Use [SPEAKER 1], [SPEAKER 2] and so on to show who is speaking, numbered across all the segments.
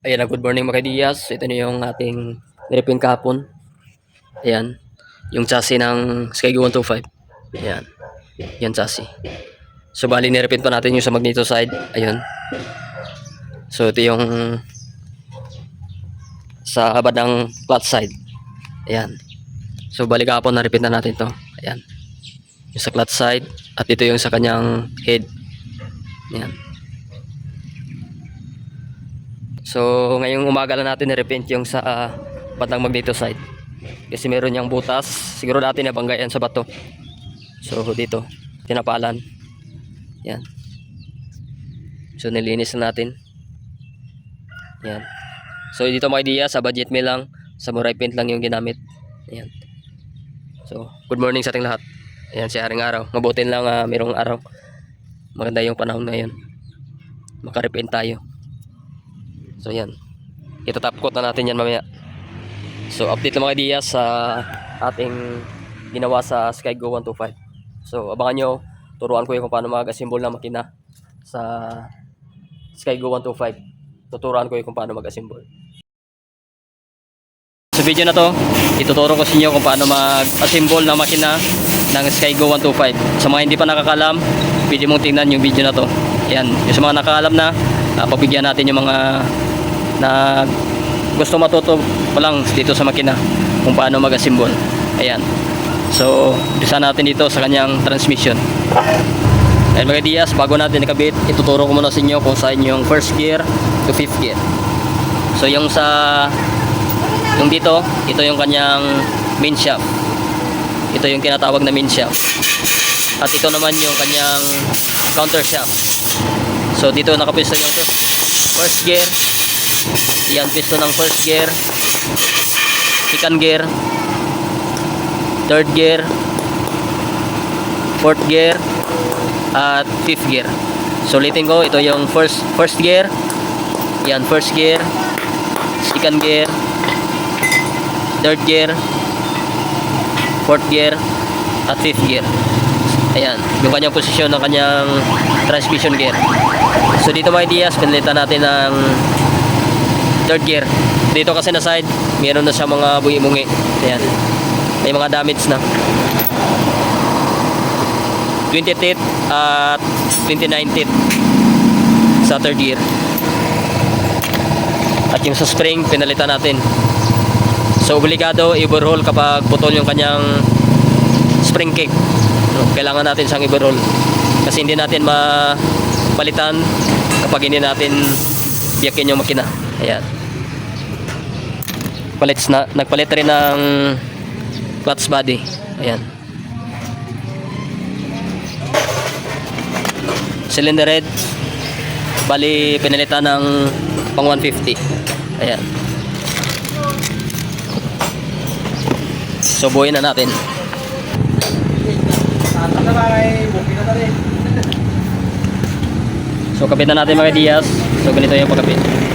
[SPEAKER 1] Ayan, good morning mga Diyas. Ito na yung ating nirepin kahapon. Ayan, yung chassis ng Skygo 125. Ayan, yan chassis. So bali nirepin pa natin yung sa magneto side. Ayun. So ito yung sa abad ng flat side. Ayan. So bali kahapon narepin na natin to. Ayan. Yung sa flat side at ito yung sa kanyang head. Ayan. So ngayong umaga lang natin nirepaint yung sa bandang magneto side. Kasi meron niyang butas. Siguro dati nabanggayan sa bato. So dito, tinapalan. Yan. So nilinis na natin. Yan. So dito mga idea, sa budget meal lang, samurai paint lang yung ginamit. Ayan. So good morning sa ating lahat. Ayan, si haring araw. Mabutin lang merong araw. Maganda yung panahon ngayon. Makarepaint tayo. So yan. Ito top coat na natin yan mamaya. So update lang mga idea sa ating ginawa sa Skygo 125. So abangan nyo, turuan ko yung kung paano mag-assemble ng makina sa Skygo 125. Tuturuan ko yung kung paano mag-assemble. Sa video na to, ituturo ko sa inyo kung paano mag-assemble ng makina ng Skygo 125. Sa mga hindi pa nakakalam, pwede mong tingnan yung video na to. Yan, yung sa mga nakakalam na, pagbigyan natin yung mga na gusto matuto pa lang dito sa makina kung paano mag-assemble. Ayan. So, bisa natin dito sa kanyang transmission. Ayan mga Diyas, bago natin nakabit, ituturo ko muna sa inyo kung saan yung first gear to fifth gear. So, yung dito, ito yung kanyang main shaft. Ito yung tinatawag na main shaft. At ito naman yung kanyang counter shaft. So, dito nakapwesto yung first gear. Yan, pisto ng first gear, second gear, third gear, fourth gear, at fifth gear. So ulitin ko, ito yung first gear. Yan, first gear, second gear, third gear, fourth gear, at fifth gear. Ayan, yung kanyang posisyon ng kanyang transmission gear. So dito mga ideas, pinalitan natin ng third gear. Dito kasi na side, meron na siya mga buhi-mungi. Ayan. May mga damage na. 20 teeth at 29 teeth sa third gear. At yung sa spring, pinalitan natin. So, obligado i-overhaul kapag putol yung kanyang spring cake. Kailangan natin siyang i-overhaul. Kasi hindi natin mapalitan kapag hindi natin biyakin yung makina. Ayan. Nagpalit rin ng clutch body. Ayan. Cylinder head, bali pinalitan ng pang 150. Ayan. So buuin na natin. So kapit na natin mga Diyas. So ganito yung pagkapit.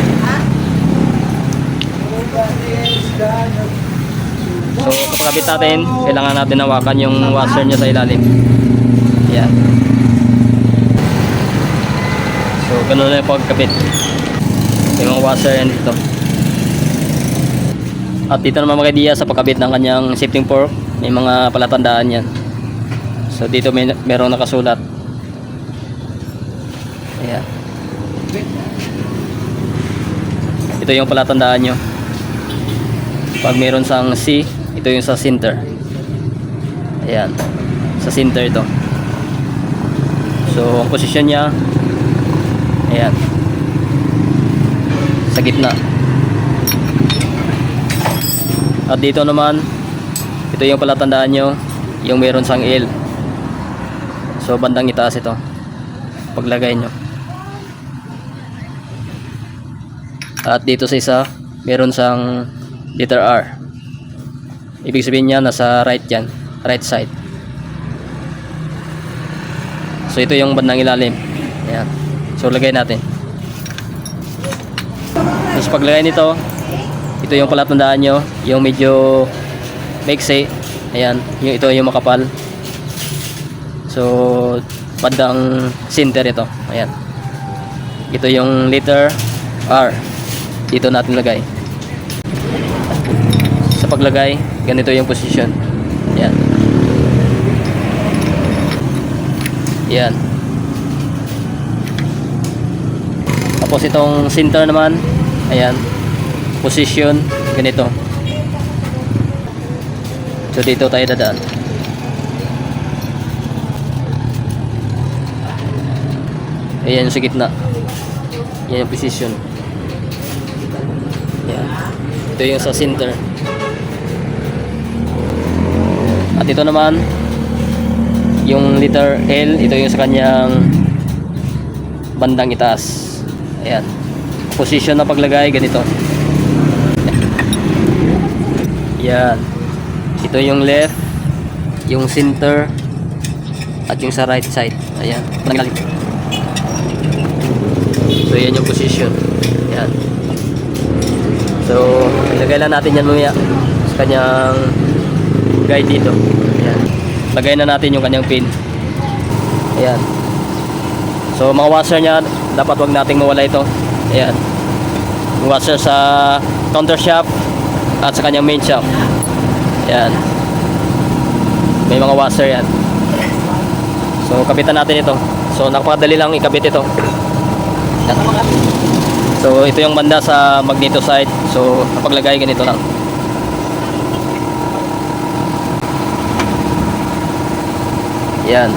[SPEAKER 1] So kapag natin, kailangan natin hawakan yung washer niya sa ilalim. Ayan. So ganun na yung pagkapit. Yung mga washer yan dito. At dito naman mga Diyas sa pagkabit ng kanyang shifting fork, may mga palatandaan yan. So dito merong nakasulat. Ayan. Ito yung palatandaan nyo. Pag meron sang C, ito yung sa center. Ayan. Sa center ito. So, ang posisyon niya, ayan. Sa gitna. At dito naman, ito yung palatandaan nyo, yung meron sang L. So, bandang itaas ito. Paglagay nyo. At dito sa isa, meron sang letter R. Ibig sabihin niya nasa right yan, right side. So ito yung bandang ilalim. Ayan. So lagay natin. Tapos paglagay nito, ito yung palatandaan nyo, yung medyo maiksi. Ayan, ito yung makapal. So bandang center ito. Ayan. Ito yung letter R. dito natin lagay. Sa paglagay, ganito yung position. Yan. Yan. Tapos itong center naman, ayan, position, ganito. So dito tayo dadaan. Ayan sa gitna. Yan yung position. Yan. Ito yung sa center. At ito naman yung letter L, ito yung sa kanyang bandang itaas. Ayan. Position na paglagay, ganito. Yan. Ito yung left, yung center, at yung sa right side. Ayan. So, yan yung position. Yan. So, ilagay lang natin yan mamaya sa kanyang guide dito. Ayan. Lagay na natin yung kanyang pin. Ayan. So, mga washer niya, dapat wag nating mawala ito. Ayan. Yung washer sa counter shaft at sa kanyang main shaft. Ayan. May mga washer yan. So, kapitan natin ito. So, napakadali lang ikabit ito. Ayan. So, ito yung banda sa magneto side. So, napaglagay ganito lang. Yan.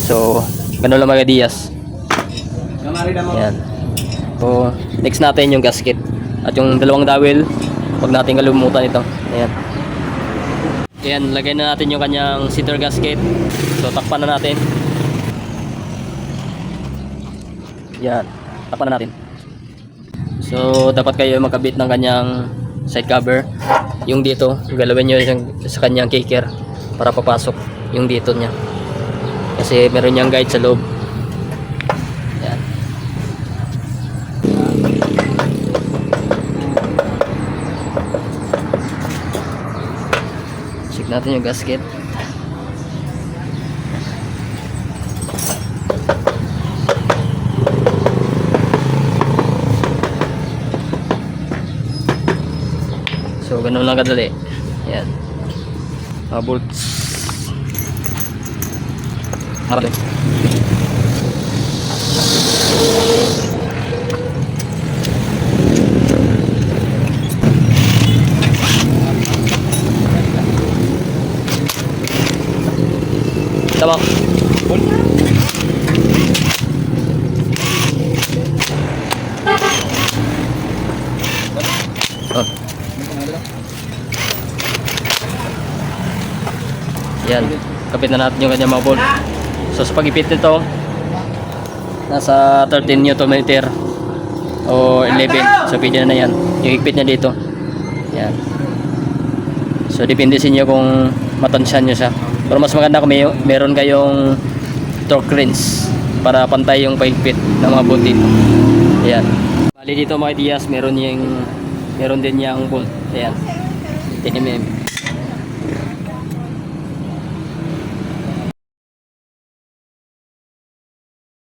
[SPEAKER 1] So, ganun lang mga Diaz. Yan. So, next natin yung gasket. At yung dalawang dowel, huwag natin kalumutan ito. Ayan. Ayan, lagay na natin yung kanyang center gasket. So, takpan na natin. Yan. Takpan na natin. So, dapat kayo magkabit ng kanyang side cover. Yung dito, galawin nyo sa kanyang kicker para papasok yung dito niya. Kasi meron niyang guide sa loob. Yan. Check natin yung gasket. So, ganun lang kadali. Yan. Mga bolts. Harap eh. Tama. Oh. Yan. Kapit na natin yung kanyang mga bolt. So sa pag-ipit nito, nasa 13 Nm o 11. So pwede na yan. Yung higpit niya dito. Yan. So depende sa inyo kung matansyan nyo siya. Pero mas maganda kung meron kayong torque wrench para pantay yung pahigpit ng mga bolt dito. Ayan. Bali dito mga Diaz, meron din yung bolt. Ayan. 10 mm.